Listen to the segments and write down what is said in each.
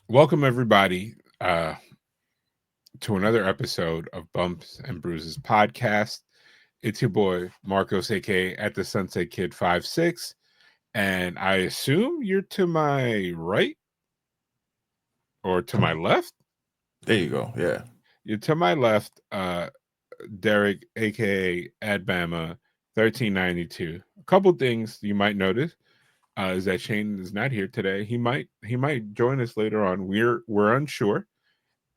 Welcome everybody to another episode of Bumps and Bruises podcast. It's your boy Marcos, aka at the Sunset Kid 56, and I assume you're to my right or to my left. There you go. Yeah. You're to my left, Derek, aka Adbama 1392. A couple things you might notice is that Shane is not here today. He might join us later on. We're unsure.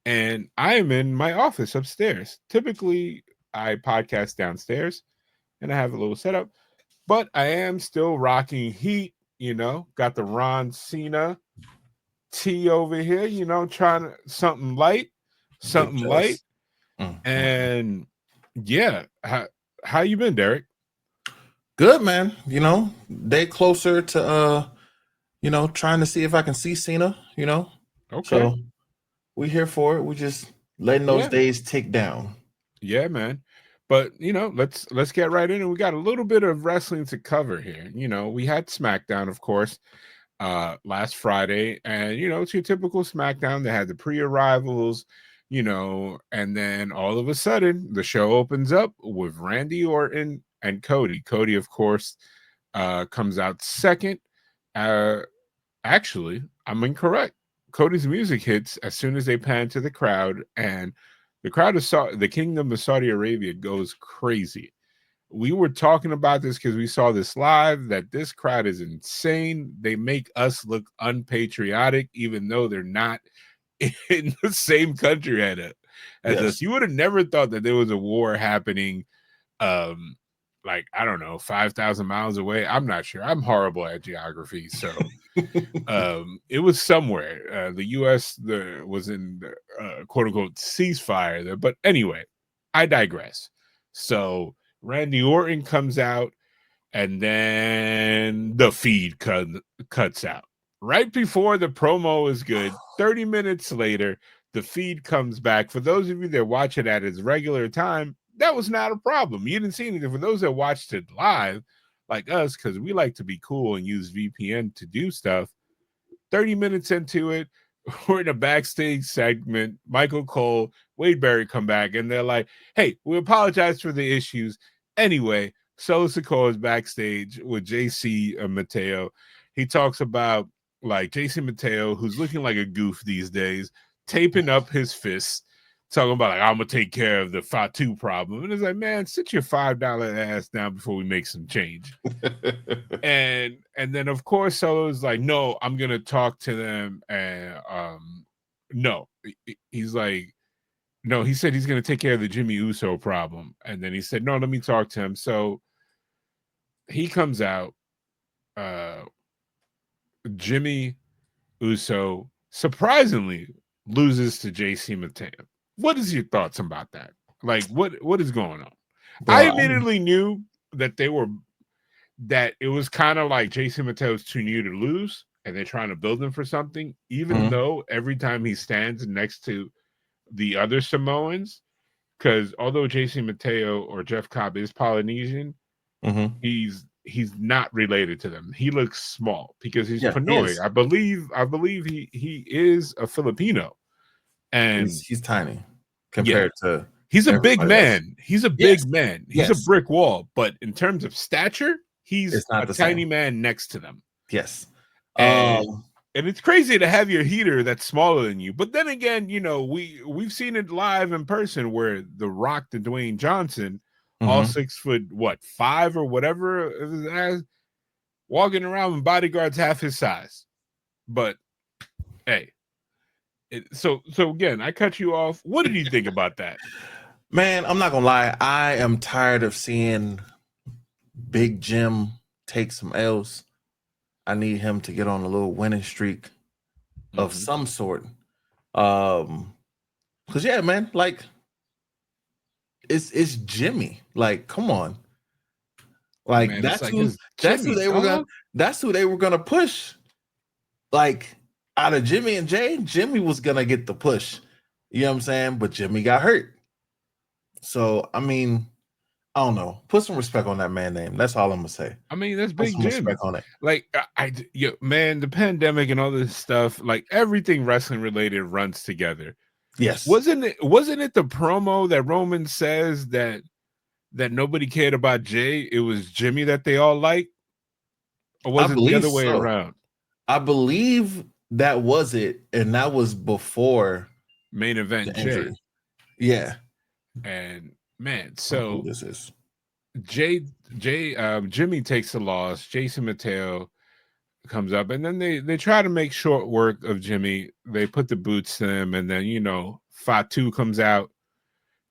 And I am in my office upstairs. Typically, I podcast downstairs and I have a little setup, but I am still rocking heat. Got the Ron Cena tea over here. Trying to something light, Good something light, choice. Mm. and yeah. How you been, Derek? Good, man. Day closer to trying to see if I can see Cena, Okay, So we here for it. We just letting those yeah, days tick down. yeah, man. But let's get right in, and we got a little bit of wrestling to cover here. We had SmackDown, of course, last Friday, and it's your typical SmackDown. They had the pre-arrivals, and then all of a sudden the show opens up with Randy Orton and Cody. Cody, of course, comes out second. Uh, actually, I'm incorrect. Cody's music hits as soon as they pan to the crowd, and the crowd of the Kingdom of Saudi Arabia goes crazy. We were talking about this because we saw this live, that this crowd is insane. They make us look unpatriotic, even though they're not in the same country as us. Yes. You would have never thought that there was a war happening, um, like, I don't know, 5,000 miles away. I'm not sure. I'm horrible at geography. So it was somewhere. The U.S. was in quote unquote ceasefire there. But anyway, I digress. So Randy Orton comes out, and then the feed cuts out. Right before the promo is good, 30 minutes later, the feed comes back. For those of you that watch it at its regular time, that was not a problem. You didn't see anything. For those that watched it live, like us, because we like to be cool and use VPN to do stuff, 30 minutes into it, we're in a backstage segment. Michael Cole, Wade Barry come back, and they're like, hey, we apologize for the issues. Anyway, Solo Sikoa is backstage with JC Mateo. He talks about like JC Mateo, who's looking like a goof these days, taping up his fists, talking about like, I'm gonna take care of the Fatu problem. And it's like, man, sit your $5 ass down before we make some change. And then of course Solo's like, no, I'm gonna talk to them, and no, he's like, no, he said he's gonna take care of the Jimmy Uso problem, and then he said, no, let me talk to him. So he comes out, uh Jimmy Uso surprisingly loses to JC Mateo. What is your thoughts about that? Like, what is going on? I Bro, immediately knew that that it was kind of like Jason Mateo's too new to lose, and they're trying to build him for something, even Mhm. though every time he stands next to the other Samoans, because although Jason Mateo or Jeff Cobb is Polynesian, Mhm. he's not related to them. He looks small because he's Yeah, he Pinoy. is. I believe he is a Filipino. And He's tiny yeah, compared to he's a big everybody else. man. He's a Yes. big man. He's a Yes. brick wall. But in terms of stature, he's It's not a the tiny same. man next to them. Yes. And Um, and it's crazy to have your heater that's smaller than you. But then again, we've seen it live in person where The Rock, the Dwayne Johnson, all mhm. 6 foot what 5 or whatever of his ass, walking around with bodyguards half his size. But hey, so again, I cut you off. What did you think about that? Man, I'm not gonna lie. I am tired of seeing Big Jim take some L's. I need him to get on a little winning streak of Mm-hmm. some sort. Um, cause yeah, man, like it's Jimmy. Like, come on. Like Man, it's like it's that's who Jimmy, they were gonna dog. that's who they were gonna push. Like out of Jimmy and Jay, Jimmy was gonna get the push. You know what I'm saying? But Jimmy got hurt. So I mean, I don't know. Put some respect on that man name. That's all I'm gonna say. I mean, that's Put Big some respect Jim. on it. Like man, the pandemic and all this stuff, like everything wrestling related runs together. Yes. Wasn't it the promo that Roman says that nobody cared about Jay? It was Jimmy that they all liked? Or I was it the believe other way so. around? I believe that was it, and that was before Main event the Jay. injury. Yeah. And man, Who so this is? Jimmy takes the loss. Jason Mateo comes up, and then they try to make short work of Jimmy. They put the boots to him, and then Fatu comes out,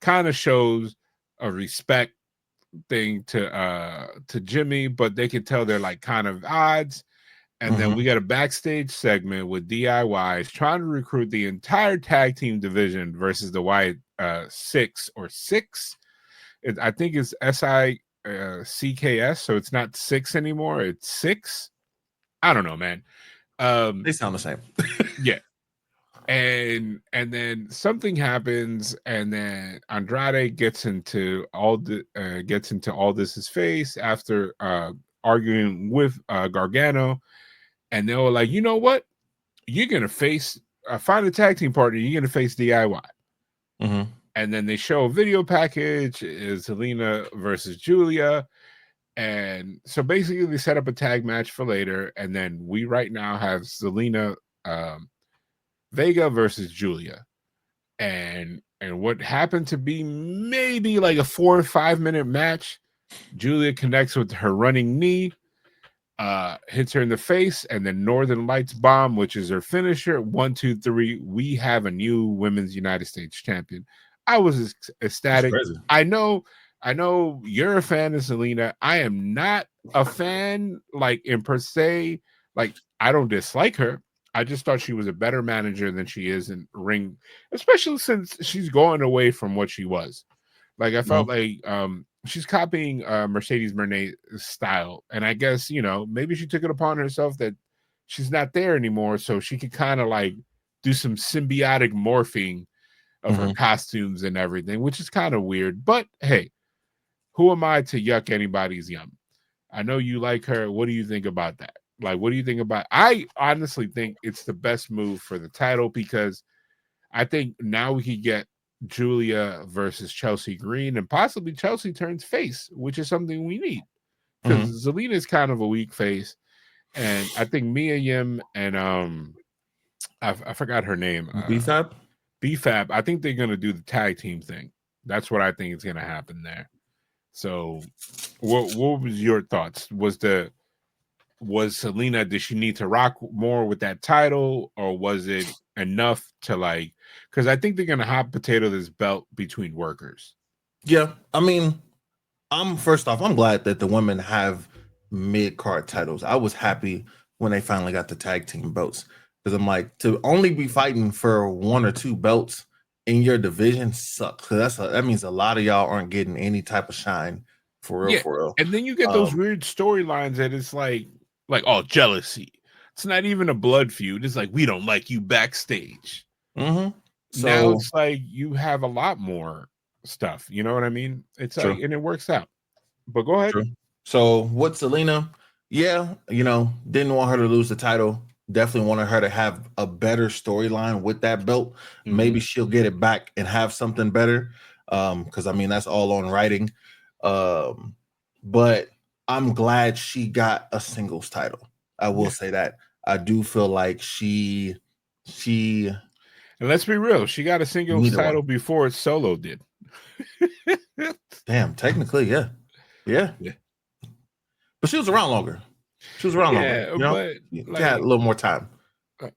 kind of shows a respect thing to Jimmy, but they can tell they're like kind of odds. And then we got a backstage segment with DIYs trying to recruit the entire tag team division versus the Wyatt six. I think it's SICKS, so it's not six anymore. It's six. I don't know, man. They sound the same. Yeah. And then something happens, and then Andrade gets into Aldis's face after arguing with Gargano, and they were like, you know what? You're gonna face find a tag team partner. You're gonna face DIY. And then they show a video package is Zelina versus Julia. And so basically they set up a tag match for later. And then we right now have Zelina Vega versus Julia. And what happened to be maybe like a 4 or 5 minute match, Julia connects with her running knee, hits her in the face, and then Northern Lights bomb, which is her finisher. 1, 2, 3. We have a new women's United States champion. I was ecstatic. I know you're a fan of Zelina. I am not a fan, like in per se. Like, I don't dislike her. I just thought she was a better manager than she is in ring, especially since she's going away from what she was. Like, I felt like she's copying Mercedes Moné's style. And I guess, maybe she took it upon herself that she's not there anymore, so she could kind of like do some symbiotic morphing of her costumes and everything, which is kind of weird. But hey, who am I to yuck anybody's yum? I know you like her. What do you think about that? Like, what do you think about? I honestly think it's the best move for the title, because I think now we could get Julia versus Chelsea Green, and possibly Chelsea turns face, which is something we need, because Zelina is kind of a weak face. And I think Mia Yim and I forgot her name. BFAB. I think they're gonna do the tag team thing. That's what I think is gonna happen there. So, what was your thoughts? Was Zelina, did she need to rock more with that title, or was it enough to like? Because I think they're gonna hot potato this belt between workers. Yeah, I mean, I'm glad that the women have mid-card titles. I was happy when they finally got the tag team belts, because I'm like, to only be fighting for 1 or 2 belts in your division sucks. Because that means a lot of y'all aren't getting any type of shine for real. For real. And then you get those weird storylines that it's like oh, jealousy. It's not even a blood feud. It's like, we don't like you backstage. So now it's like you have a lot more stuff. You know what I mean? It's like, and it works out. But go ahead. So with Zelina, didn't want her to lose the title. Definitely wanted her to have a better storyline with that belt. Maybe she'll get it back and have something better. Because I mean, that's all on writing. But I'm glad she got a singles title. I will say that. I do feel like she and let's be real, she got a singles title before Solo did. Damn, technically, yeah. But she was around longer. But like, had a little more time.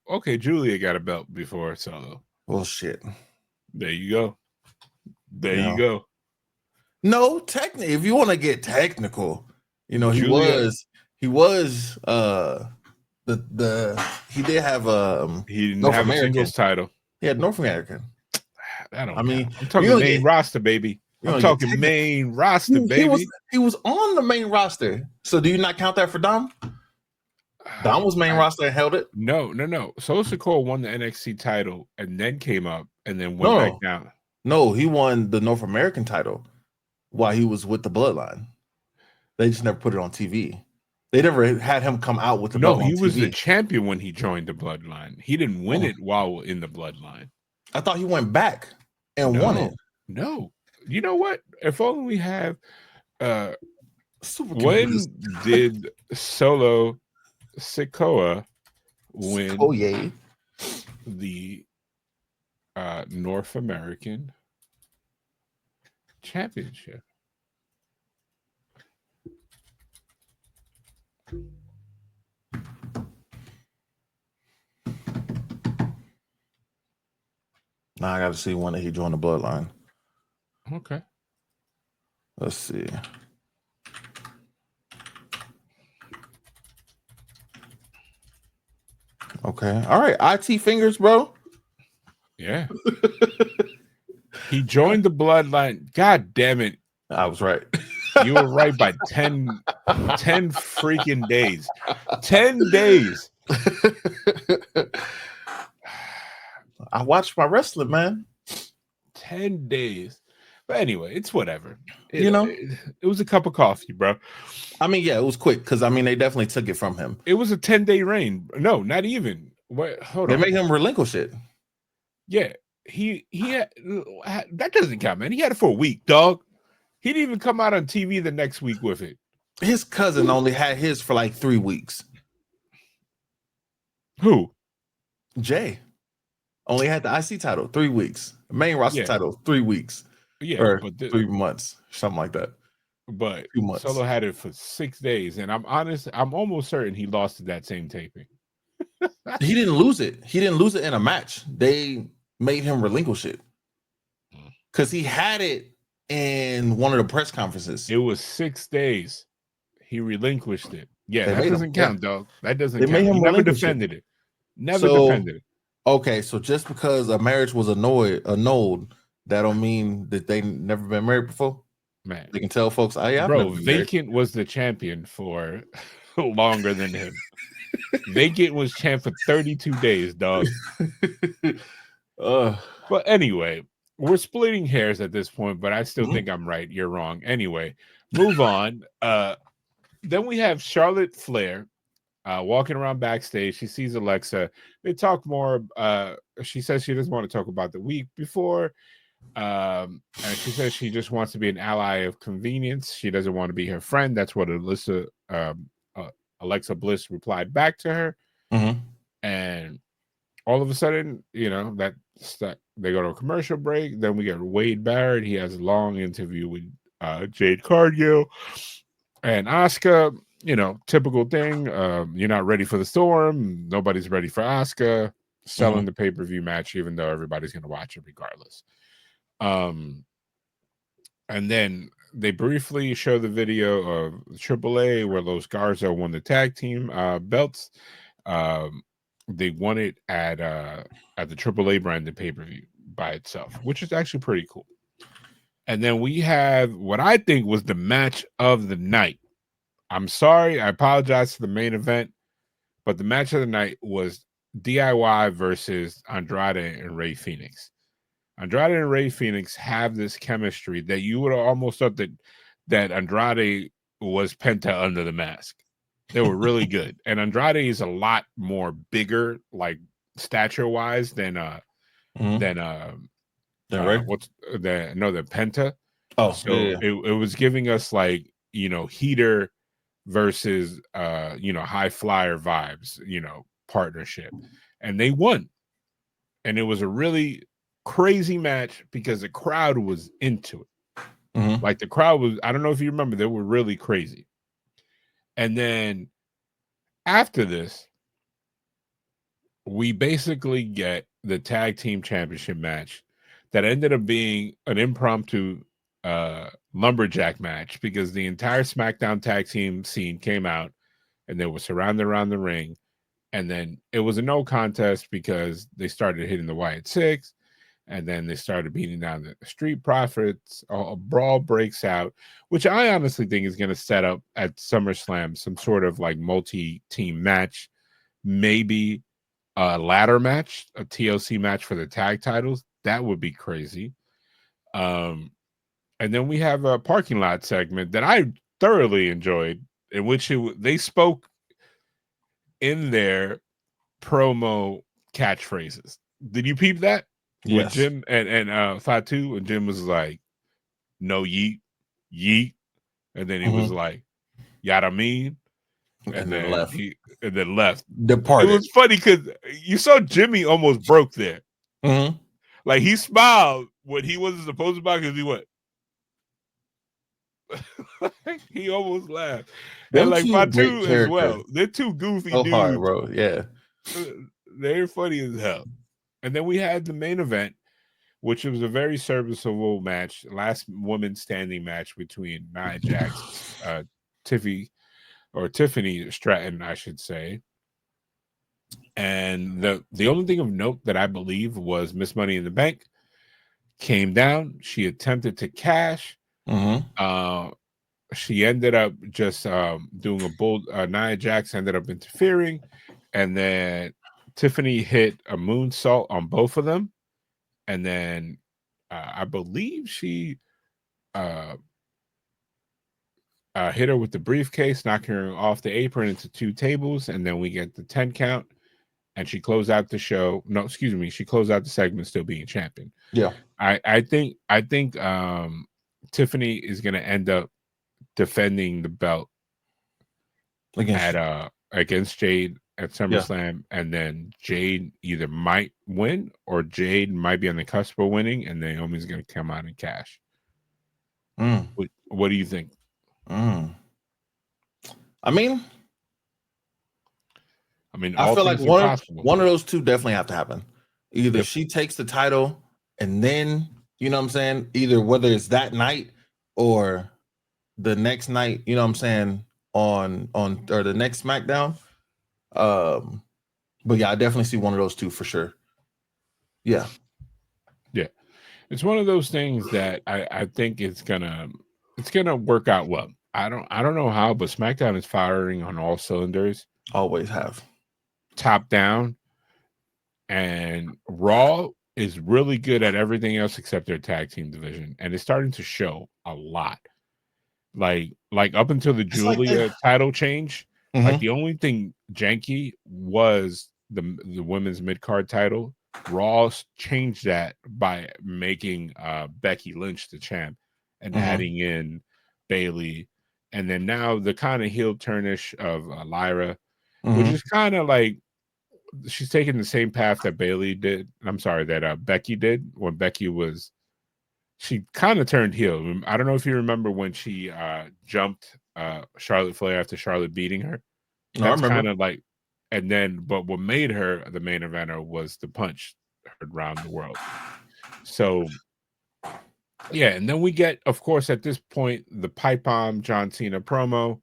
Okay, Julia got a belt before Solo. Well, shit. There you go. You go. No, technically, if you want to get technical, Julia, he did have he didn't North have American. A singles title. He had North American. I mean, I'm talking main roster, baby. I'm talking main roster, baby. He was on the main roster. So do you not count that for Dom? Dom was main roster and held it. No. Solo Sikoa won the NXT title and then came up and then went back down. No, he won the North American title. while he was with the Bloodline. They just never put it on TV. They never had him come out with the No, belt on he was the TV. champion when he joined the Bloodline. He didn't win it while in the Bloodline. I thought he went back and won it. No. You know what? If only we have Super when did Solo Sikoa win Sikoa. the North American Championship? Now I got to see when he joined the Bloodline. Okay. Let's see. Okay. All right. IT fingers, bro. Yeah. He joined the Bloodline. God damn it. I was right. You were right by 10 freaking days. 10 days. I watched my wrestling, man. 10 days. But anyway, it's whatever. It was a cup of coffee, bro. I mean, yeah, it was quick because I mean they definitely took it from him. It was a 10-day reign. No, not even. Wait, hold on. They made him relinquish it. Yeah, he had, that doesn't count, man. He had it for a week, dog. He didn't even come out on TV the next week with it. His cousin only had his for like 3 weeks. Who? Jay only had the IC title 3 weeks. The main roster title 3 weeks. Yeah, or but 3 months, something like that. But 2 months. Solo had it for 6 days, and I'm almost certain he lost that same taping. He didn't lose it. He didn't lose it in a match. They made him relinquish it because he had it in one of the press conferences. It was 6 days. He relinquished it. Yeah, that doesn't count, dog. That doesn't count. He never defended it. Never defended it. Okay, so just because a marriage was annulled, that don't mean that they never been married before. Man, they can tell folks, bro, Vacant was the champion for longer than him. Vacant was champ for 32 days, dog. But anyway, we're splitting hairs at this point, but I still think I'm right. You're wrong. Anyway, move on. Then we have Charlotte Flair walking around backstage. She sees Alexa. They talk more. She says she doesn't want to talk about the week before. And she says she just wants to be an ally of convenience. She doesn't want to be her friend. That's what Alexa Bliss replied back to her. And all of a sudden, you know, they go to a commercial break. Then we get Wade Barrett. He has a long interview with Jade Cargill and Asuka. You know, typical thing. You're not ready for the storm. Nobody's ready for Asuka. Selling the pay-per-view match, even though everybody's going to watch it regardless. And then they briefly show the video of AAA where Los Garza won the tag team belts. They won it at the AAA branded pay-per-view by itself, which is actually pretty cool. And then we have what I think was the match of the night. I'm sorry, I apologize to the main event, but the match of the night was DIY versus Andrade and Rey Fenix. Andrade and Rey Fenix have this chemistry that you would have almost thought that Andrade was Penta under the mask. They were really good. And Andrade is a lot more bigger, like stature-wise than Penta. Oh, so it was giving us like, you know, heater versus high flyer vibes, you know, partnership. And they won. And it was a really crazy match because the crowd was into it. Like the crowd was, I don't know if you remember, they were really crazy. And then after this, we basically get the tag team championship match that ended up being an impromptu lumberjack match because the entire SmackDown tag team scene came out and they were surrounded around the ring. And then it was a no contest because they started hitting the Wyatt Six. And then they started beating down the Street Profits. A brawl breaks out, which I honestly think is going to set up at SummerSlam some sort of like multi-team match, maybe a ladder match, a TLC match for the tag titles. That would be crazy. And then we have a parking lot segment that I thoroughly enjoyed, in which they spoke in their promo catchphrases. Did you peep that with Yes. Jim and Fatu? And Jim was like, "No yeet, yeet," and then he was like, "Yada mean," And then left. and then left. It Departed. was funny because you saw Jimmy almost broke there. Mm-hmm. Like he smiled when he wasn't supposed to because he went. He almost laughed. And Them like two great Fatu as characters. well. They're two goofy So hard, dudes. bro. Yeah. They're funny as hell. And then we had the main event, which was a very serviceable match, last woman standing match between Nia Jax, Tiffany Stratton, I should say. And the only thing of note that I believe was Miss Money in the Bank came down. She attempted to cash. Mm-hmm. She ended up just doing a bold. Nia Jax ended up interfering, and then Tiffany hit a moonsault on both of them, and then I believe she hit her with the briefcase, knocking her off the apron into two tables, and then we get the 10 count, and she closed out the show. No, excuse me, she closed out the segment still being champion. Yeah. I think Tiffany is going to end up defending the belt against Jade at SummerSlam, and then Jade either might win or Jade might be on the cusp of winning, and Naomi's going to come out and cash. What do you think? I mean, all feel like things are possible. one of those two definitely have to happen. Either she takes the title and then, you know what I'm saying? Either whether it's that night or the next night, you know what I'm saying, on or the next SmackDown. But yeah, I definitely see one of those two for sure. Yeah. Yeah. It's one of those things that I think it's gonna work out well. I don't know how, but SmackDown is firing on all cylinders. Always have. Top down. And Raw is really good at everything else except their tag team division, and it's starting to show a lot. Like up until the Julia title change, like the only thing janky was the women's mid card title. Raw changed that by making Becky Lynch the champ and adding in Bailey, and then now the kind of heel turnish of Lyra, which is kind of like she's taking the same path that Bailey did. I'm sorry, that Becky did when Becky was. She kind of turned heel. I don't know if you remember when she jumped Charlotte Flair after Charlotte beating her. That's kind of like, and then, but what made her the main eventer was the punch heard around the world. So, yeah, and then we get, of course, at this point, the pipe bomb John Cena promo.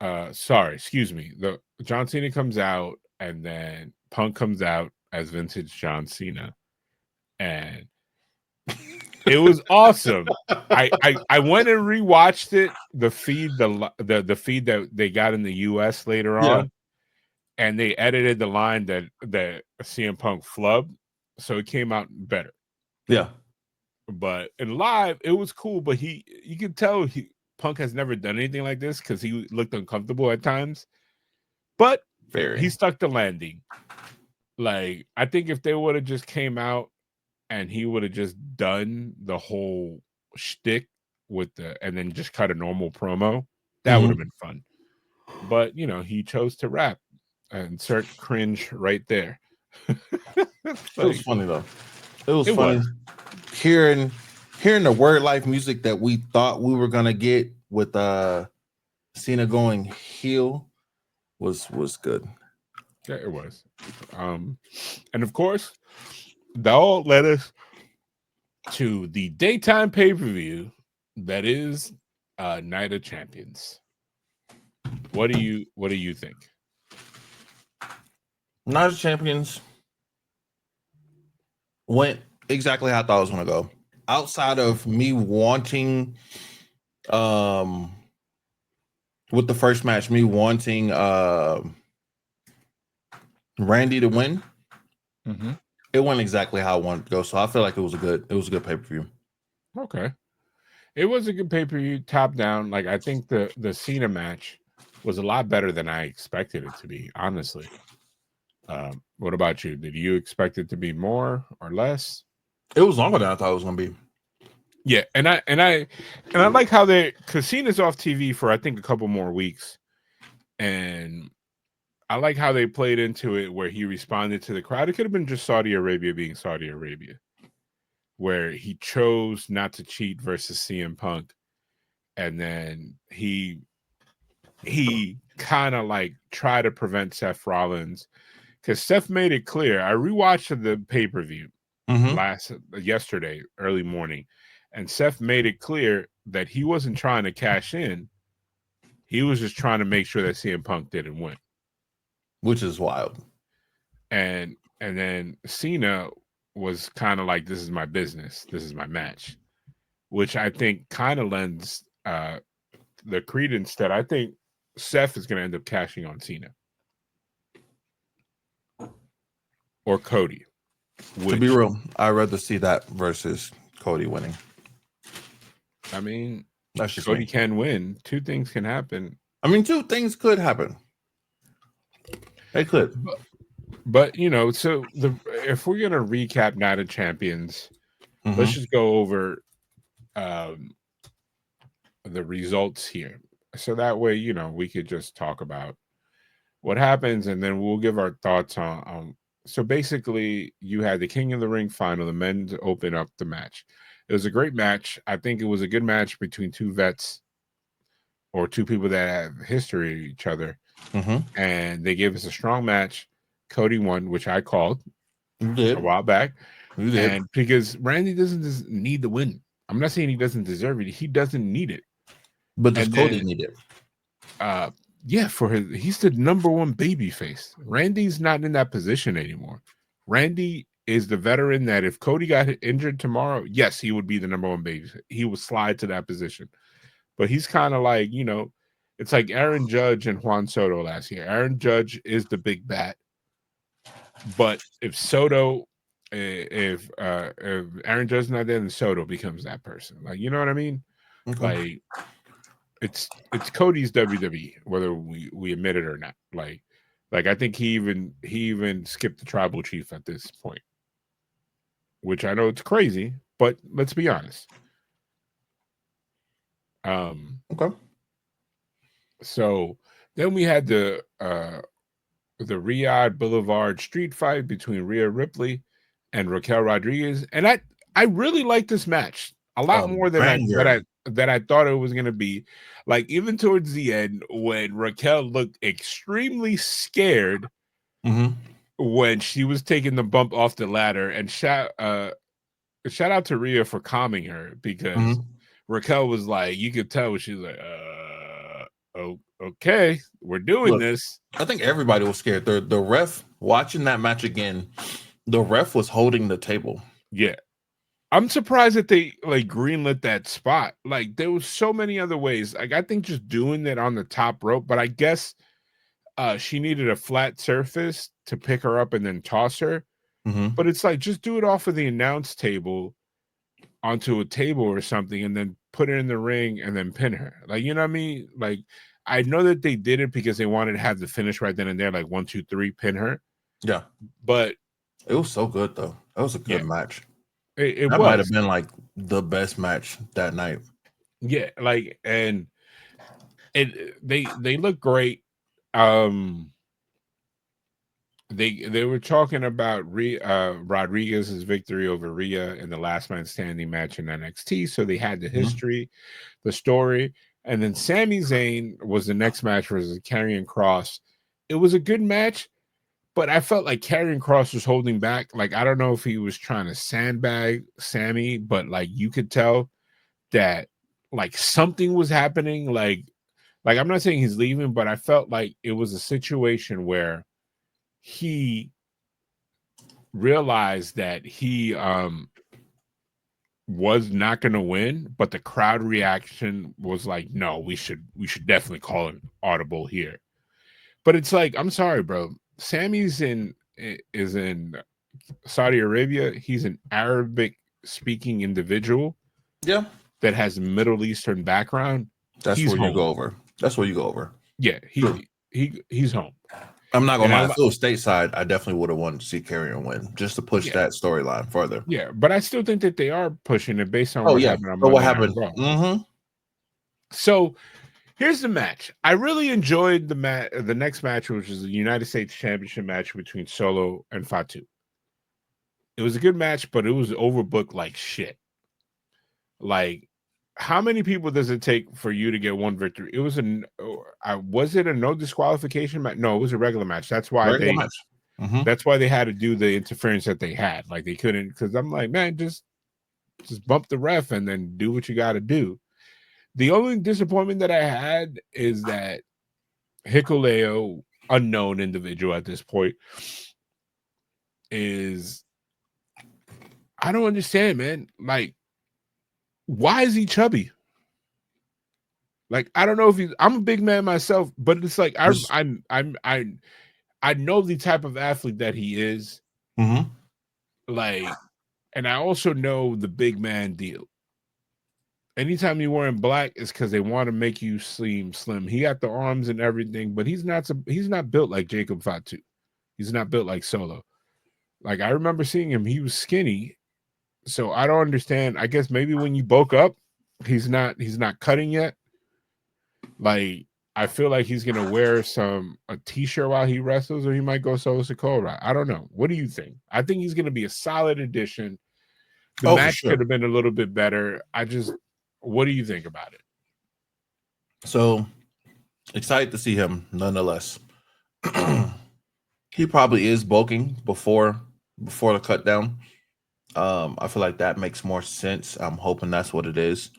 Excuse me. The John Cena comes out, and then Punk comes out as vintage John Cena, and it was awesome. I went and rewatched it, the feed the feed that they got in the US later on, and they edited the line that CM Punk flubbed, so it came out better. Yeah. But in live, it was cool, but you could tell Punk has never done anything like this because he looked uncomfortable at times. But he stuck the landing. Like, I think if they would have just came out and he would have just done the whole shtick and then just cut a normal promo, that would have been fun. But he chose to rap. Insert cringe right there. It was funny though. It was funny hearing the word life music that we thought we were gonna get with Cena going heel was good. Yeah, it was. And of course, that all led us to the daytime pay-per-view that is Night of Champions. What do you think? Night of Champions went exactly how I thought it was gonna go. Outside of me wanting with the first match, me wanting Randy to win. It went exactly how I wanted to go. So I feel like it was a good pay-per-view. Okay. It was a good pay-per-view, top down. Like I think the Cena match was a lot better than I expected it to be, honestly. What about you? Did you expect it to be more or less? It was longer than I thought it was gonna be. Yeah, and I like how they because Cena's off TV for I think a couple more weeks, and I like how they played into it where he responded to the crowd. It could have been just Saudi Arabia being Saudi Arabia, where he chose not to cheat versus CM Punk, and then he kind of like tried to prevent Seth Rollins because Seth made it clear. I rewatched the pay-per-view yesterday, early morning, and Seth made it clear that he wasn't trying to cash in. He was just trying to make sure that CM Punk didn't win. Which is wild. And then Cena was kind of like, this is my business. This is my match. Which I think kind of lends the credence that I think Seth is going to end up cashing on Cena. Or Cody. To be real, I'd rather see that versus Cody winning. I mean, that's just Cody me. Can win. Two things can happen. I mean, two things could happen. They could. But you know, so if we're gonna recap Night of Champions, let's just go over the results here. So that way, you know, we could just talk about what happens and then we'll give our thoughts on so basically you had the King of the Ring final, the men to open up the match. It was a great match. I think it was a good match between two vets or two people that have history of each other. And they gave us a strong match. Cody won, which I called a while back. And because Randy doesn't need the win. I'm not saying he doesn't deserve it. He doesn't need it. But does Cody need it? Yeah, he's the number one baby face. Randy's not in that position anymore. Randy is the veteran that if Cody got injured tomorrow, yes, he would be the number one baby. He would slide to that position. But he's kind of like, you know, it's like Aaron Judge and Juan Soto last year. Aaron Judge is the big bat. But if Soto, if Aaron Judge is not there, then Soto becomes that person. Like, you know what I mean? Like, it's Cody's WWE, whether we admit it or not. Like I think he even skipped the tribal chief at this point, which I know it's crazy, but let's be honest. Okay. So then we had the Riyadh Boulevard street fight between Rhea Ripley and Raquel Rodriguez, and I really like this match a lot more than I thought it was gonna be. Like even towards the end, when Raquel looked extremely scared when she was taking the bump off the ladder, and shout out to Rhea for calming her because Raquel was like, you could tell she was like, okay, we're doing this. I think everybody was scared. The ref watching that match again, the ref was holding the table. Yeah. I'm surprised that they like greenlit that spot. Like there was so many other ways. Like I think just doing that on the top rope, but I guess she needed a flat surface to pick her up and then toss her. But it's like just do it off of the announce table onto a table or something and then put it in the ring and then pin her. Like, you know what I mean? Like I know that they did it because they wanted to have the finish right then and there, like 1, 2, 3, pin her. Yeah. But it was so good though. That was a good match. It that might have been like the best match that night. Yeah, like and they look great. They were talking about Rodriguez's victory over Rhea in the last man standing match in NXT. So they had the history, the story, and then Sami Zayn was the next match versus Karrion Kross. It was a good match, but I felt like Karrion Kross was holding back. Like I don't know if he was trying to sandbag Sami, but like you could tell that like something was happening. Like I'm not saying he's leaving, but I felt like it was a situation where he realized that he was not going to win, but the crowd reaction was like, no, we should definitely call an audible here. But it's like, I'm sorry, bro. Sammy's is in Saudi Arabia. He's an Arabic speaking individual. Yeah. that has a Middle Eastern background, That's he's where you home. go over. That's where you go over. Yeah, True. he's home. I'm not And gonna lie. If it was stateside, I definitely would have wanted to see Carrion win just to push yeah, that storyline further. yeah, but I still think that they are pushing it based on Oh what yeah. happened on But what Monday Night happened? Raw. Mm-hmm. So here's the match. I really enjoyed the next match, which is the United States Championship match between Solo and Fatu. It was a good match, but it was overbooked like shit. Like, how many people does it take for you to get one victory? It was was it a no disqualification match? No, it was a regular match. That's why Regular match. Mm-hmm. that's why they had to do the interference that they had. Like they couldn't, because I'm like, man, just bump the ref and then do what you got to do. The only disappointment that I had is that Hikuleo, unknown individual at this point, is I don't understand, man. Like, why is he chubby? Like, I don't know if he's. I'm a big man myself, but it's like I know the type of athlete that he is. Mm-hmm. Like, and I also know the big man deal. Anytime you're wearing black, it's because they want to make you seem slim. He got the arms and everything, but he's not built like Jacob Fatu. He's not built like Solo. Like, I remember seeing him, he was skinny. So I don't understand. I guess maybe when you bulk up, he's not cutting yet. Like, I feel like he's gonna wear a t-shirt while he wrestles, or he might go Solo Sikoa. I don't know. What do you think? I think he's gonna be a solid addition. The For match sure. could have been a little bit better. What do you think about it? So excited to see him nonetheless. He probably is bulking before the cut down. I feel like that makes more sense. I'm hoping that's what it is,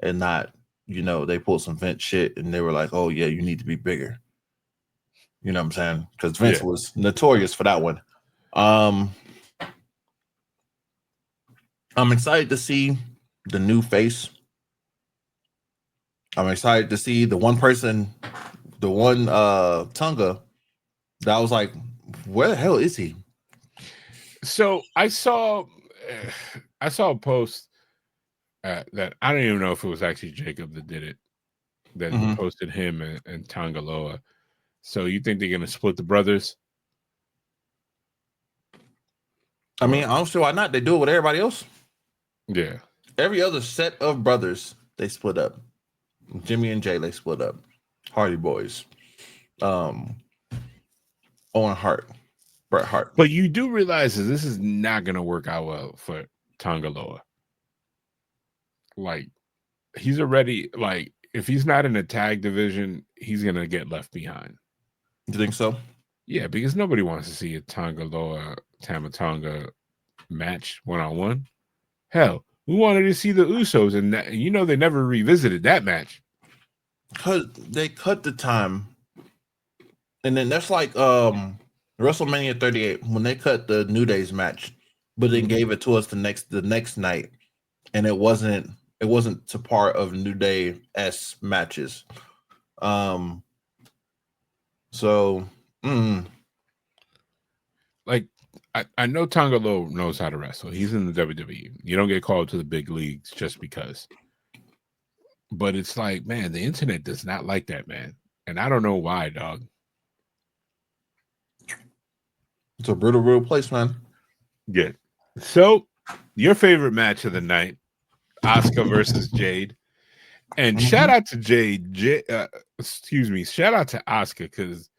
and not, they pulled some Vince shit and they were like, oh yeah, you need to be bigger. You know what I'm saying? Because Vince was notorious for that one. I'm excited to see the new face. I'm excited to see the one Tonga that was like, where the hell is he? So I saw a post that I don't even know if it was actually Jacob that did it, that posted him and Tangaloa. So you think they're gonna split the brothers? I mean, I don't see why not. They do it with everybody else. Yeah. Every other set of brothers, they split up. Jimmy and Jay, they split up. Hardy Boys. Owen Hart. Bret Hart. But you do realize that this is not gonna work out well for Tangaloa. Like, he's already, like, if he's not in the tag division, he's gonna get left behind. You think so? Yeah, because nobody wants to see a Tangaloa Tamatonga match 1-on-1. Hell, we wanted to see the Usos, and they never revisited that match. Because they cut the time, and then that's like WrestleMania 38 when they cut the New Day's match, but then gave it to us the next night, and it wasn't to part of New Day S matches. Like, I know Tangaloa knows how to wrestle. He's in the WWE. You don't get called to the big leagues just because. But it's like, man, the internet does not like that, man. And I don't know why, dog. It's a brutal, real place, man. Yeah. So, your favorite match of the night, Asuka versus Jade. And shout out to Jade. Shout out to Asuka, because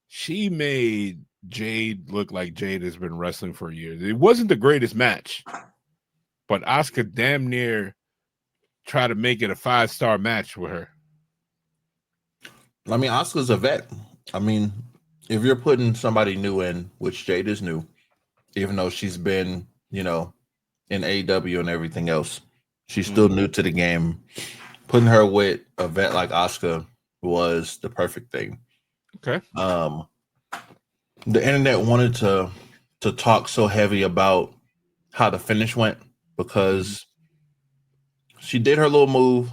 she made Jade look like Jade has been wrestling for years. It wasn't the greatest match, but Asuka damn near tried to make it a 5-star match with her. I mean, Asuka's a vet. I mean, if you're putting somebody new in, which Jade is new, even though she's been, in AEW and everything else, she's still new to the game. Putting her with a vet like Asuka was the perfect thing. Okay. The internet wanted to talk so heavy about how the finish went because she did her little move,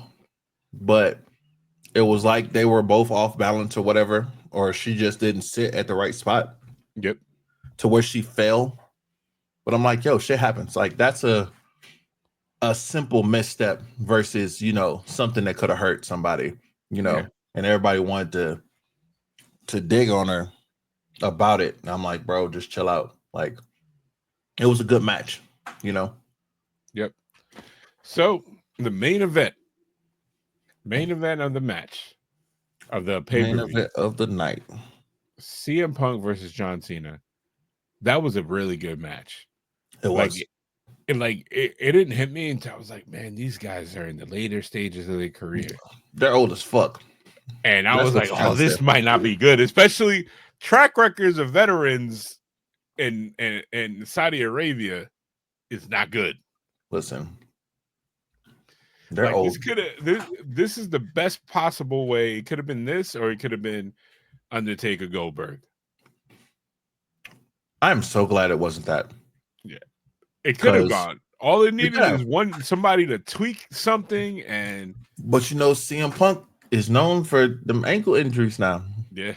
but it was like they were both off balance or whatever, or she just didn't sit at the right spot. Yep. To where she fell. But I'm like, yo, shit happens. Like, that's a a simple misstep versus, something that could have hurt somebody, Yeah. and everybody wanted to dig on her about it. And I'm like, bro, just chill out. Like, it was a good match. Yep. So the main event of the match of the Main pay-per-view, event of the night. CM Punk versus John Cena. That was a really good match. It Like, was. it didn't hit me until I was like, man, these guys are in the later stages of their career. They're old as fuck. And I That's was what like, you're oh, trying to this say. might not be good, especially track records of veterans in Saudi Arabia is not good. Listen, they're Like, old. this is the best possible way. It could have been this, or it could have been Undertaker Goldberg. I'm so glad it wasn't that. Yeah, it could have gone. All it needed is somebody to tweak something, but CM Punk is known for them ankle injuries now. Yeah.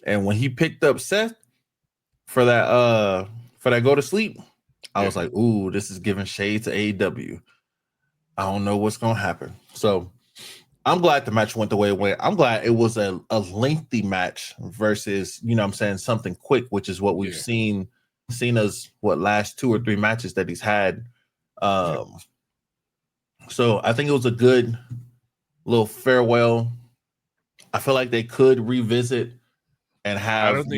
And when he picked up Seth for that go to sleep, I was like, ooh, this is giving shade to AEW. I don't know what's gonna happen. So I'm glad the match went the way it went. I'm glad it was a lengthy match versus, something quick, which is what we've seen Cena's last 2 or 3 matches that he's had. So I think it was a good little farewell. I feel like they could revisit and have. I don't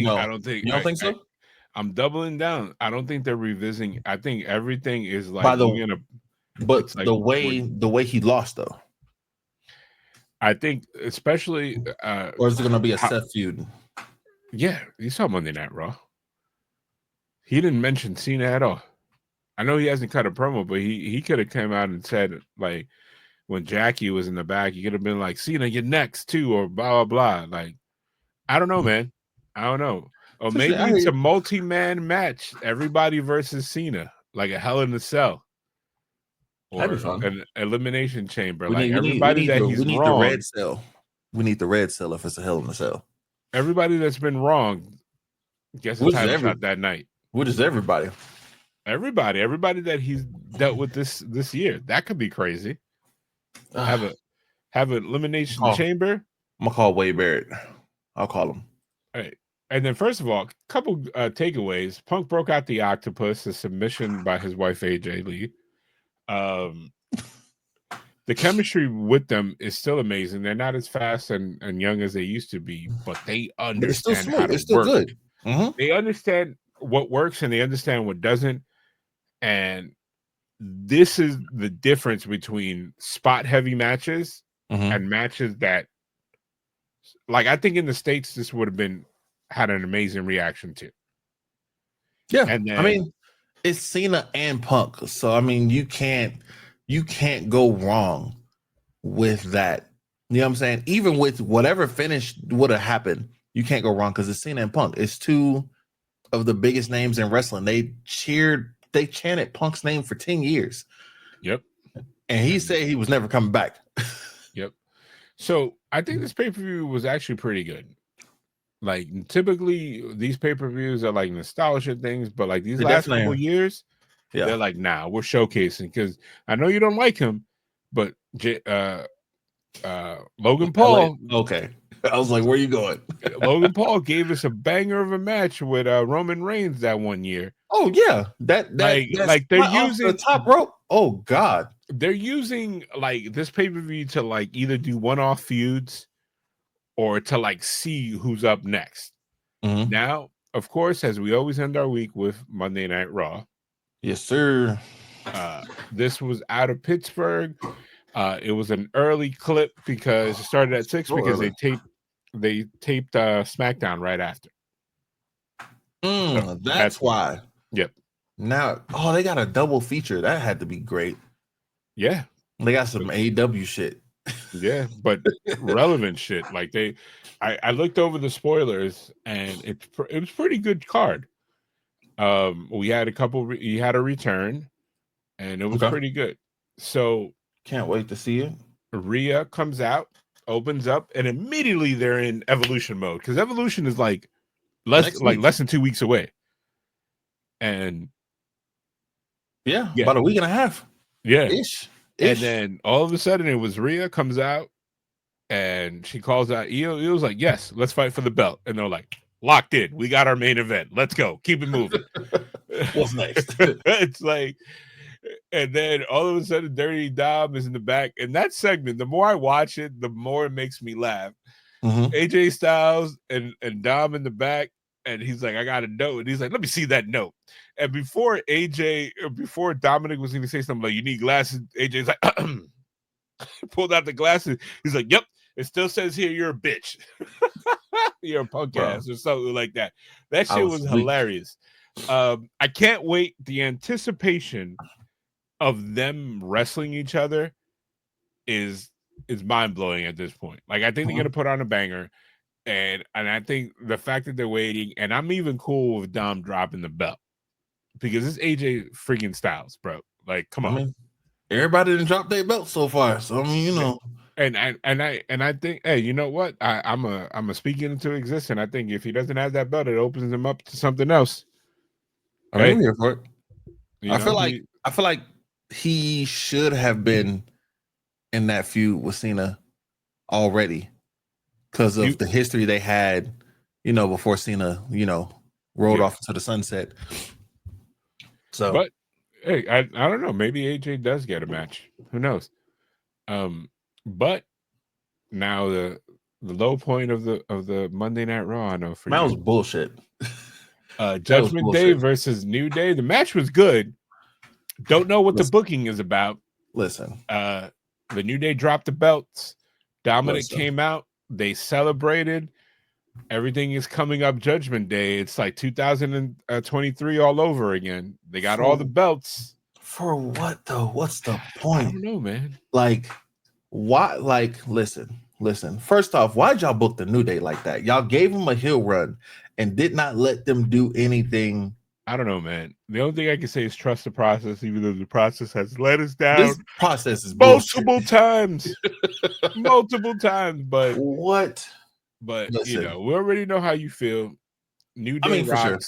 think. You don't think so? I'm doubling down. I don't think they're revisiting. I think everything is like but the way he lost though. I think especially or is it gonna be a Seth feud? Yeah, you saw Monday Night Raw. He didn't mention Cena at all. I know he hasn't cut a promo, but he could have come out and said, like, when Jackie was in the back, he could have been like, Cena, you're next too, or blah blah blah. Like, I don't know, man. I don't know. Or maybe it's a multi-man match, everybody versus Cena, like a Hell in a Cell, or an Elimination Chamber. We need the red cell. We need the red cell if it's a Hell in a Cell. Everybody that's been wrong gets a title shot that night. What is everybody? Everybody that he's dealt with this year. That could be crazy. Have an Elimination Chamber. I'm gonna call Wade Barrett. I'll call him. All right. And then, first of all, a couple takeaways. Punk broke out the octopus, a submission by his wife AJ Lee. The chemistry with them is still amazing. They're not as fast and young as they used to be, but they understand how to work. Good. They understand what works and they understand what doesn't. And this is the difference between spot heavy matches and matches that, like, I think in the States this would have had an amazing reaction to. Yeah, and then, I mean, it's Cena and Punk, so I mean, you can't go wrong with that. You know what I'm saying? Even with whatever finish would have happened, you can't go wrong because it's Cena and Punk. It's 2 of the biggest names in wrestling. They chanted Punk's name for 10 years. Yep. And he said he was never coming back. Yep. So I think this pay-per-view was actually pretty good. Like, typically these pay-per-views are like nostalgia things, but like these last couple of years, they're like, nah, we're showcasing, because I know you don't like him, but Logan Paul. Okay. I was like, where are you going? Logan Paul gave us a banger of a match with Roman Reigns that one year. Oh yeah, that's they're using the top rope. Oh god, they're using like this pay-per-view to like either do one-off feuds or to like see who's up next. Now, of course, as we always end our week with Monday Night Raw. Yes, sir. This was out of Pittsburgh. It was an early clip because it started at 6 because they taped SmackDown right after. So that's why. Yep. Now, they got a double feature. That had to be great. Yeah. They got some AEW shit. Yeah, but relevant shit. Like I looked over the spoilers and it was pretty good card. We had he had a return and it was pretty good. So can't wait to see it. Rhea comes out, opens up, and immediately they're in Evolution mode, because Evolution is like less than 2 weeks away. And yeah, about a week and a half. Yeah. Ish. And then all of a sudden it was Rhea comes out and she calls out Io. Io's like, yes, let's fight for the belt. And they're like, locked in. We got our main event. Let's go. Keep it moving. What's next? It's like, and then all of a sudden Dirty Dom is in the back. And that segment, the more I watch it, the more it makes me laugh. AJ Styles and Dom in the back, and he's like, I got a note. And he's like, let me see that note. And before Dominic was going to say something like, you need glasses, AJ's like, pulled out the glasses. He's like, yep, it still says here you're a bitch. You're a punk ass or something like that. That shit was hilarious. I can't wait. The anticipation of them wrestling each other is mind-blowing at this point. Like, I think they're gonna put on a banger, and I think the fact that they're waiting, and I'm even cool with Dom dropping the belt because it's AJ freaking Styles, bro. Like, come on. I mean, everybody didn't drop their belt so far, so I mean, you know. And I think, hey, you know what? I'm a speaking into existence. I think if he doesn't have that belt, it opens him up to something else. I'm here for it. I feel like he should have been in that feud with Cena already because of the history they had, you know, before Cena, you know, rolled off to the sunset. So, but hey, I don't know. Maybe AJ does get a match. Who knows? But now the low point of the Monday Night Raw, I know for that you, was bullshit. Judgment Day versus New Day. The match was good. Don't know what the booking is about. Listen, the New Day dropped the belts. Dominic came out. They celebrated. Everything is coming up Judgment Day. It's like 2023 all over again. They got all the belts. For what though? What's the point? I don't know, man. Like, why? Like, listen. First off, why'd y'all book the New Day like that? Y'all gave them a heel run and did not let them do anything. I don't know, man. The only thing I can say is trust the process, even though the process has let us down. This process is multiple times. Multiple times. But what? But listen, you know, we already know how you feel. New Day rocks. For sure.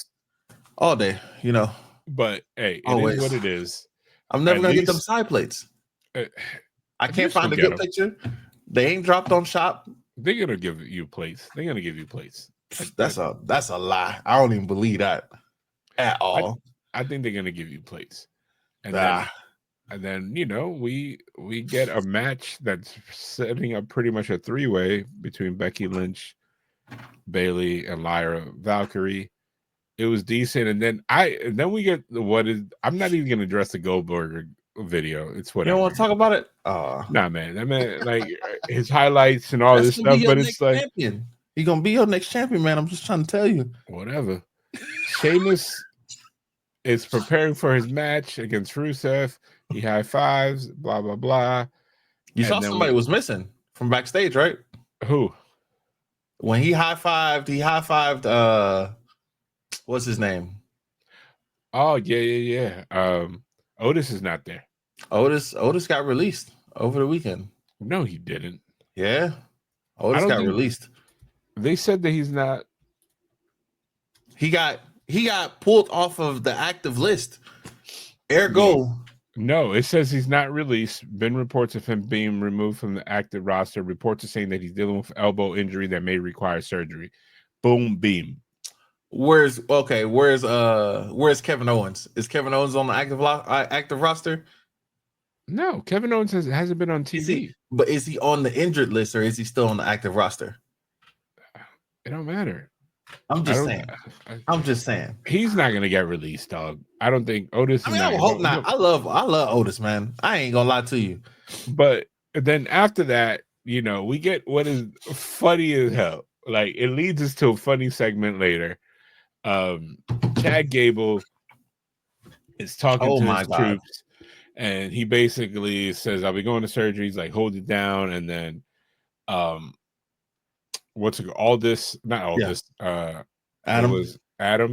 All day, you know. But hey, it is what it is. I'm never gonna get them side plates. I can't find a good picture. They ain't dropped on shop. They're gonna give you plates. They're gonna give you plates. That's a lie. I don't even believe that at all. I think they're gonna give you plates. And then you know, we get a match that's setting up pretty much a three-way between Becky Lynch, Bayley, and Lyra Valkyrie. It was decent, and then we get I'm not even gonna address the Goldberg video. It's whatever. You don't want to talk about it? Nah, man. I mean, like his highlights and all this stuff, but it's like he's gonna be your next champion, man. I'm just trying to tell you. Whatever. Sheamus is preparing for his match against Rusev. He high fives, blah blah blah. You saw somebody was missing from backstage, right? Who? When he high fived. What's his name? Oh yeah. Otis is not there. Otis got released over the weekend. No, he didn't. Yeah, Otis got released. They said that he's not. He got pulled off of the active list. Ergo. No, it says he's not released. Been reports of him being removed from the active roster. Reports are saying that he's dealing with elbow injury that may require surgery. Boom, beam. Where's Kevin Owens? Is Kevin Owens on the active roster? No, Kevin Owens hasn't been on TV. But is he on the injured list or is he still on the active roster? It don't matter. I'm just saying. He's not gonna get released, dog. I don't think Otis. I hope not. I love Otis, man. I ain't gonna lie to you. But then after that, you know, we get what is funny as hell. Like it leads us to a funny segment later. Chad Gable is talking to his troops, and he basically says, "I'll be going to surgery." He's like, "Hold it down," and then, Adam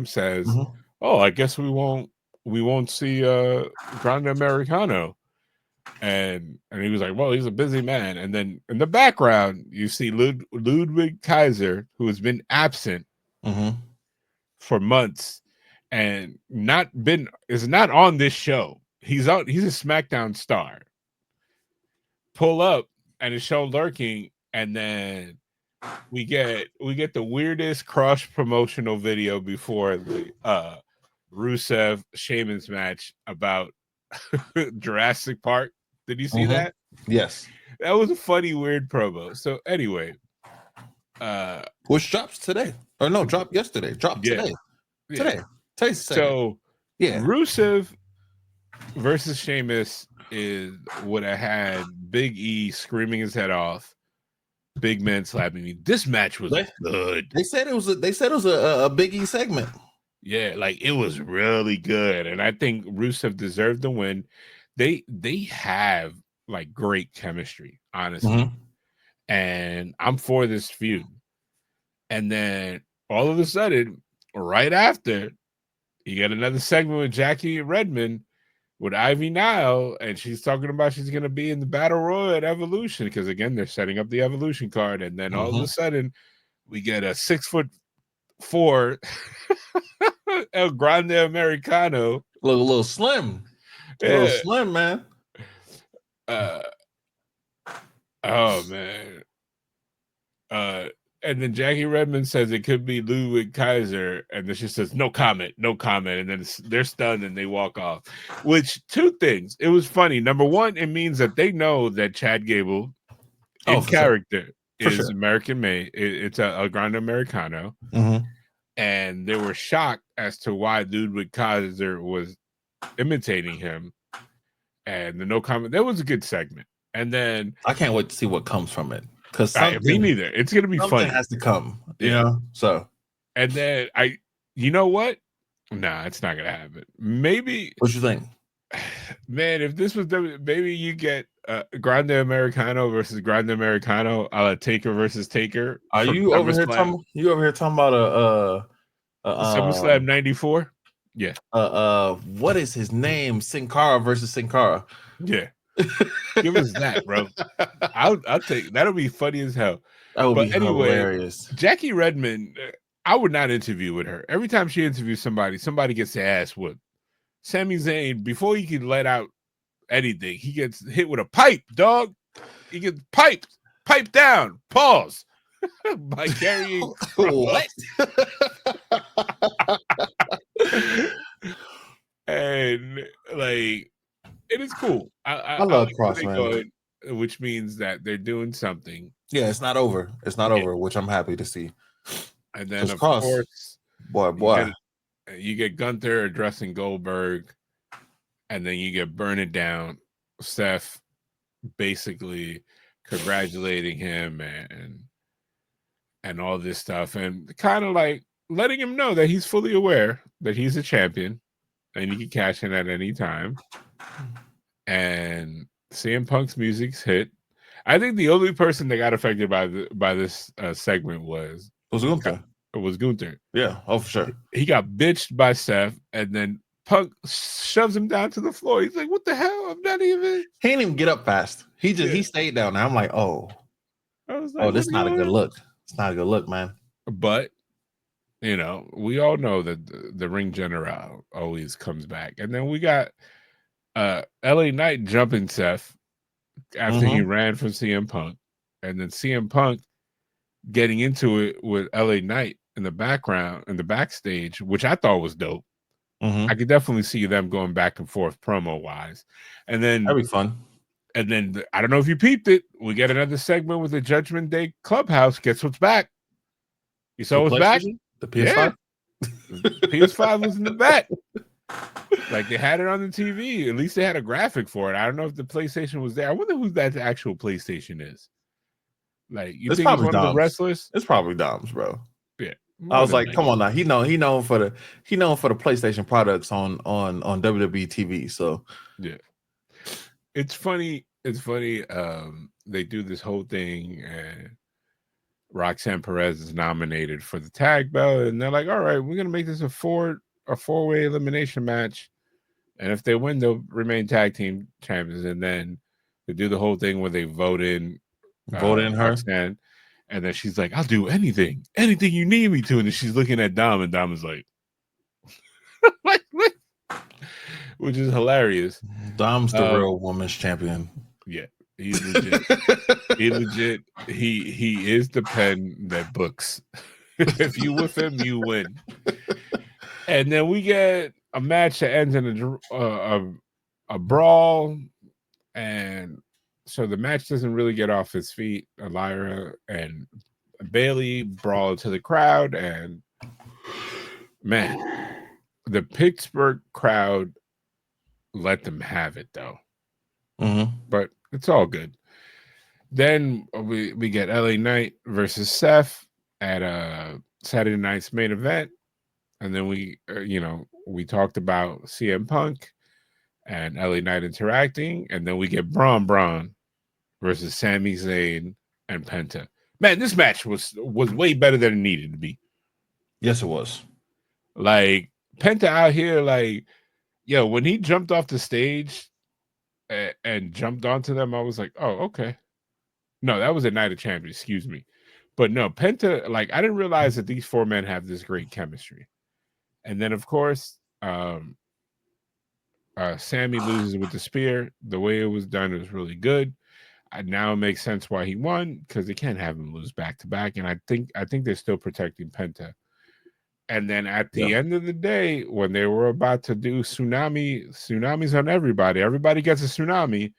says, "Oh, I guess we won't see Grande Americano," and he was like, "Well, he's a busy man." And then in the background, you see Ludwig Kaiser, who has been absent for months and is not on this show. He's a SmackDown star. Pull up and it's shown lurking, and then we get the weirdest cross promotional video before the Rusev Sheamus match about Jurassic Park. Did you see that? Yes. That was a funny, weird promo. So anyway, which drops today? Or no, dropped yesterday. Dropped today. Today. Today's second. So Rusev versus Sheamus is what I had Big E screaming his head off. Big man slapping me. This match was good. They said it was a Big E segment. Yeah, like it was really good, and I think Rusev deserved the win. They have like great chemistry, honestly, and I'm for this feud. And then all of a sudden, right after, you get another segment with Jackie Redmond with Ivy Nile, and she's talking about she's going to be in the Battle Royal at Evolution because again they're setting up the Evolution card, and then all of a sudden we get a 6'4" El Grande Americano, little slim, little slim, man. Oh man. And then Jackie Redmond says it could be Ludwig Kaiser, and then she says no comment, and then they're stunned and they walk off. Which, two things, it was funny. Number one, it means that they know that Chad Gable in character is American made. It's a Grande Americano, and they were shocked as to why Ludwig Kaiser was imitating him. And the no comment, that was a good segment. And then I can't wait to see what comes from it. Because me neither. It's gonna be funny. Has to come, you know. So, and then you know what? Nah, it's not gonna happen. Maybe. What you think, man? If this was maybe you get Grande Americano versus Grande Americano, Taker versus Taker. Are you over here talking? You over here talking about SummerSlam '94? Yeah. What is his name? Sin Cara versus Sin Cara. Yeah. Give us that, bro. I'll take that'll be funny as hell. That would be hilarious. Jackie Redmond, I would not interview with her. Every time she interviews somebody gets their ass whipped. Sami Zayn, before he can let out anything, he gets hit with a pipe, dog. He gets piped down. Pause. By carrying what? And like it is cool. I love like Cross, man. Which means that they're doing something. Yeah, it's not over. It's not over, which I'm happy to see. And then of course, boy, you get Gunther addressing Goldberg, and then you get Burn It Down. Seth basically congratulating him and all this stuff, and kind of like letting him know that he's fully aware that he's a champion and he can cash in at any time. And CM Punk's music's hit. I think the only person that got affected by this segment was Gunther. It was Gunther. Yeah, for sure. He got bitched by Seth, and then Punk shoves him down to the floor. He's like, "What the hell? I'm not even." He didn't even get up fast. He stayed down. I'm like, I was like, this is not a good look. It's not a good look, man. But you know, we all know that the ring general always comes back, and then we got LA Knight jumping Seth after he ran from CM Punk, and then CM Punk getting into it with LA Knight in the background, in the backstage, which I thought was dope. I could definitely see them going back and forth promo wise. And then that'd be fun. And then I don't know if you peeped it. We get another segment with the Judgment Day Clubhouse. Guess what's back? You saw what's back? The PS5? Yeah. The PS5 was in the back. Like they had it on the TV. At least they had a graphic for it. I don't know if the PlayStation was there. I wonder who that actual PlayStation is. Like you think it's one of the wrestlers? It's probably Dom's, bro. Yeah. I was like, come on now. He known for the PlayStation products on WWE TV. So yeah. It's funny. It's funny. They do this whole thing and Roxanne Perez is nominated for the tag belt, and they're like, all right, we're gonna make this a four-way elimination match. And if they win, they'll remain tag team champions. And then they do the whole thing where they vote in her. Roxanne. And then she's like, I'll do anything you need me to. And then she's looking at Dom, and Dom is like, which is hilarious. Dom's the real woman's champion. Yeah, he legit. He is the pen that books. If you with him, you win. And then we get a match that ends in a brawl, and so the match doesn't really get off its feet. Lyra and Bailey brawl to the crowd, and man, the Pittsburgh crowd let them have it though. But it's all good. Then we get LA Knight versus Seth at Saturday night's main event, and then we talked about CM Punk and LA Knight interacting, and then we get Braun versus Sami Zayn and Penta. Man, this match was way better than it needed to be. Yes, it was. Like Penta out here, like, yo, when he jumped off the stage and jumped onto them, I was like, oh, okay. No, that was a Night of Champions, excuse me. But no, Penta, like, I didn't realize that these four men have this great chemistry. And then, of course, Sammy loses with the spear. The way it was done was really good. Now it makes sense why he won, because they can't have him lose back to back. And I think they're still protecting Penta. And then at the end of the day, when they were about to do tsunamis on everybody, everybody gets a tsunami.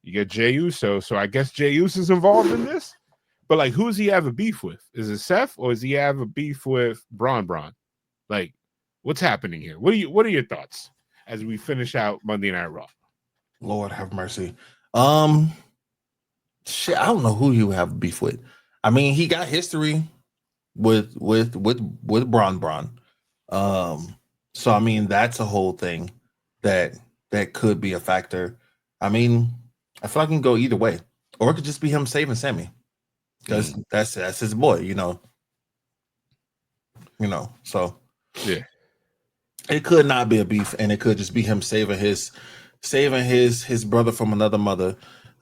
You get Jey Uso, so I guess Jey Uso's involved in this. But like, who's he have a beef with? Is it Seth, or does he have a beef with Braun? Like, what's happening here? What are your thoughts as we finish out Monday Night Raw? Lord have mercy. Shit, I don't know who you have beef with. I mean, he got history with Braun. So I mean, that's a whole thing that could be a factor. I mean, I feel like it can go either way, or it could just be him saving Sammy, because that's his boy, you know. So yeah, it could not be a beef, and it could just be him saving his brother from another mother.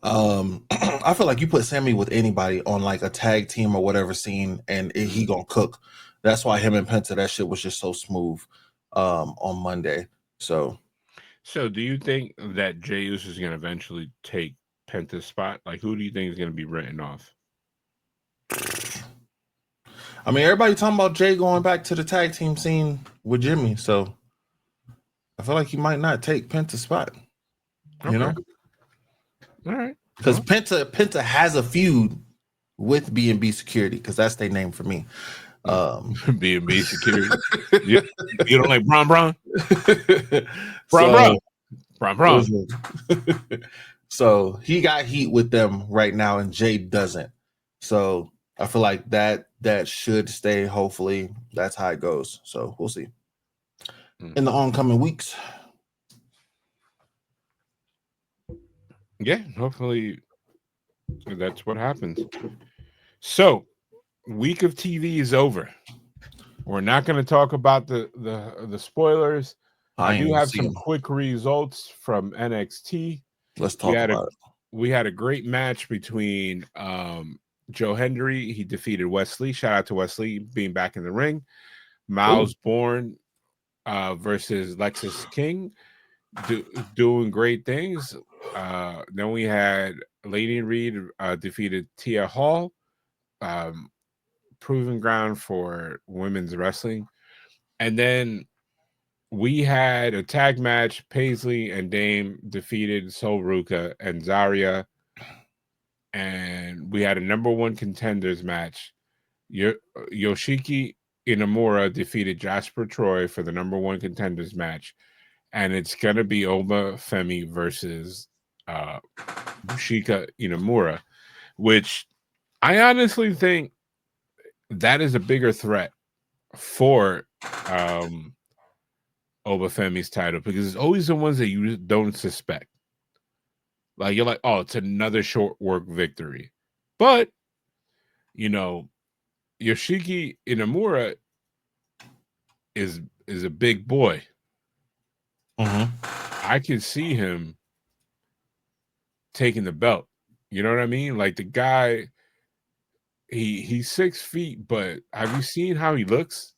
I feel like you put Sammy with anybody on like a tag team or whatever scene, and he gonna cook. That's why him and Penta, that shit was just so smooth on Monday. So do you think that Jey Uso is gonna eventually take Penta's spot? Like, who do you think is gonna be written off? I mean, everybody talking about Jay going back to the tag team scene with Jimmy, so I feel like he might not take Penta's spot. Okay. You know, all right, because Penta has a feud with B&B Security, because that's their name for me. B&B Security. you don't like Braun? Braun. So he got heat with them right now, and Jay doesn't. So I feel like that should stay. Hopefully, that's how it goes. So we'll see in the oncoming weeks. Yeah, hopefully that's what happens. So, week of TV is over. We're not going to talk about the spoilers. I do have some quick results from NXT. Let's talk about it. We had a great match between Joe Hendry. He defeated Wesley. Shout out to Wesley being back in the ring. Miles Bourne versus Lexus King, doing great things. Then we had Lady Reed defeated Tia Hall, proving ground for women's wrestling. And then we had a tag match. Paisley and Dame defeated Sol Ruka and Zarya. And we had a number one contenders match. Yoshiki Inamura defeated Jasper Troy for the number one contenders match. And it's going to be Oba Femi versus Bushika Inamura, which I honestly think that is a bigger threat for Oba Femi's title, because it's always the ones that you don't suspect. Like, you're like, oh, it's another short work victory. But, Yoshiki Inamura is a big boy. I can see him taking the belt. You know what I mean? Like, the guy, he's 6 feet, but have you seen how he looks?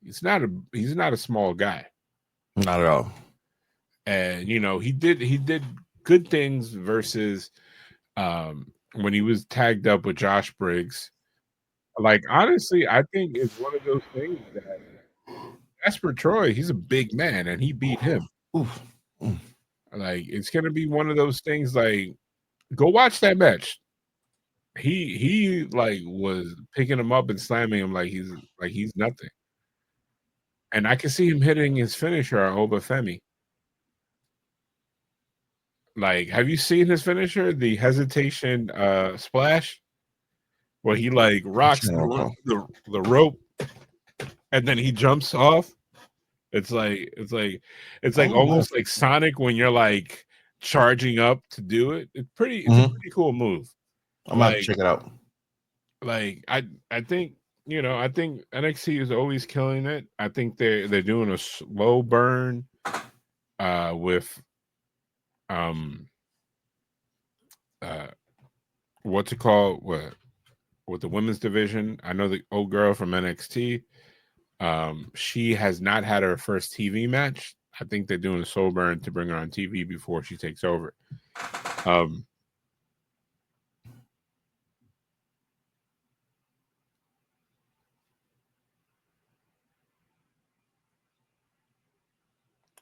He's not a small guy. Not at all. and you know he did good things versus when he was tagged up with Josh Briggs. Like honestly, I think it's one of those things that Jasper Troy, he's a big man, and he beat him. Oof. Like it's gonna be one of those things. Like go watch that match. He like was picking him up and slamming him like he's nothing. And I can see him hitting his finisher on Obafemi. Like, have you seen his finisher, the hesitation splash, where he like rocks the rope and then he jumps off? It's like almost like Sonic when you're like charging up to do it. It's a pretty cool move. I'm gonna have to check it out. Like I think I think NXT is always killing it. I think they're doing a slow burn with what's it called with the women's division. I know the old girl from NXT. She has not had her first TV match. I think they're doing a slow burn to bring her on TV before she takes over.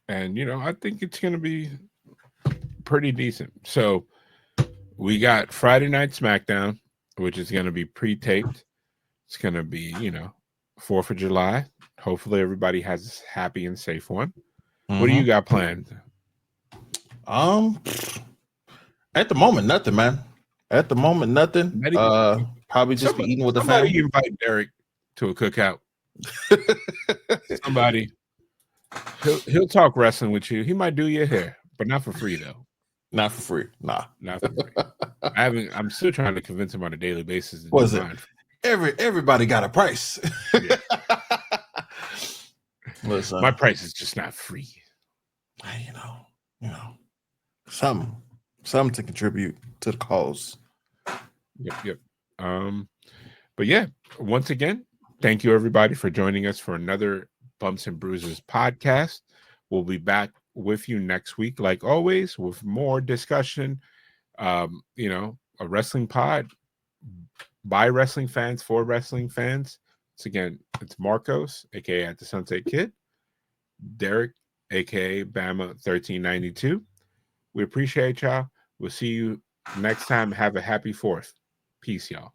And I think it's going to be pretty decent. So we got Friday Night SmackDown, which is going to be pre-taped. It's going to be 4th of July. Hopefully everybody has a happy and safe one. What do you got planned? At the moment, nothing, man. At the moment, nothing. Probably just be eating with the family. Somebody invite Derek to a cookout. Somebody. He'll talk wrestling with you. He might do your hair, but not for free though. Not for free. Nah. Not for free. I'm still trying to convince him on a daily basis. What is it? Everybody got a price. Yeah. Listen, my price is just not free. You know, something to contribute to the cause. Yep. But yeah, once again, thank you everybody for joining us for another Bumps and Bruises podcast. We'll be back with you next week, like always, with more discussion. A wrestling pod by wrestling fans for wrestling fans. So again, it's Marcos, aka At the Sunset Kid, Derek, aka Bama 1392. We appreciate y'all. We'll see you next time. Have a happy 4th. Peace, y'all.